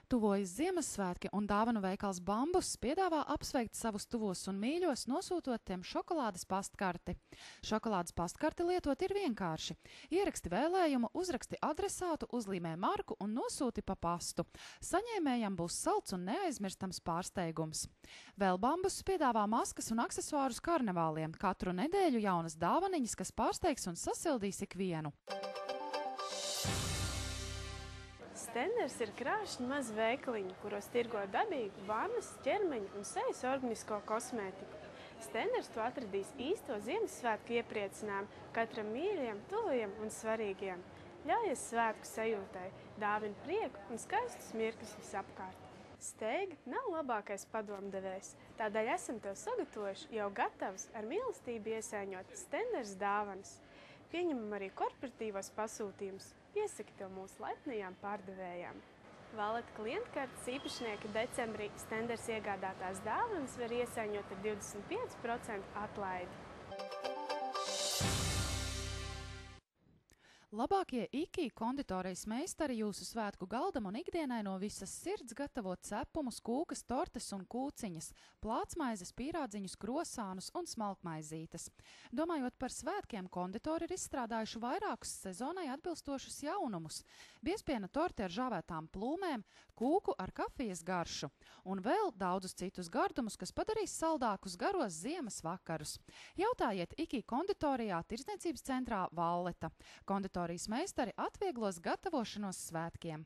Tuvojas Ziemassvētki un dāvanu veikals Bambus piedāvā apsveikt savus tuvos un mīļos, nosūtot tiem šokolādes pastkarti. Šokolādes pastkarti lietot ir vienkārši. Ieraksti vēlējumu, uzraksti adresātu, uzlīmē marku un nosūti pa pastu. Saņēmējam būs salds un neaizmirstams pārsteigums. Vēl Bambus piedāvā maskas un aksesuārus karnevāliem. Katru nedēļu jaunas dāvaniņas, kas pārsteigs un sasildīs ikvienu. Stenders ir krāšņi mazi veikaliņi, kuros tirgo dabīgu, vannas, ķermeņa un sejas organisko kosmētiku. Stenders to atradīs īsto Ziemassvētku iepriecinājumu katram mīļajam, tuvajam un svarīgiem. Ļaujies svētku sajūtai, dāvina prieku un skaistus mirkļus visapkārt. Steiga nav labākais padomdevējs, tādēļ esam tev sagatavojuši jau gatavus ar mīlestību iesaiņot Stenders dāvanas. Pieņemam arī korporatīvos pasūtījumus. Iesaki to mūsu laipnajām pārdevējām. Valeta klientkartes īpašnieki decembrī Stenders iegādātās dāvanas var iesaiņot ar 25% atlaidi. Labākie IKI konditorijas meistari jūsu svētku galdam un ikdienai no visas sirds gatavo cepumus, kūkas, tortes un kūciņas, plātsmaizes, pīrādziņus, krosānus un smalkmaizītes. Domājot par svētkiem, konditori ir izstrādājuši vairākus sezonai atbilstošus jaunumus. Biespiena torte ar žāvētām plūmēm, kūku ar kafijas garšu un vēl daudzus citus gardumus, kas padarīs saldākus garos ziemas vakarus. Jautājiet IKI konditorijā Tirdzniecības centrā Valleta. Konditorijas meistari atvieglos gatavošanos svētkiem.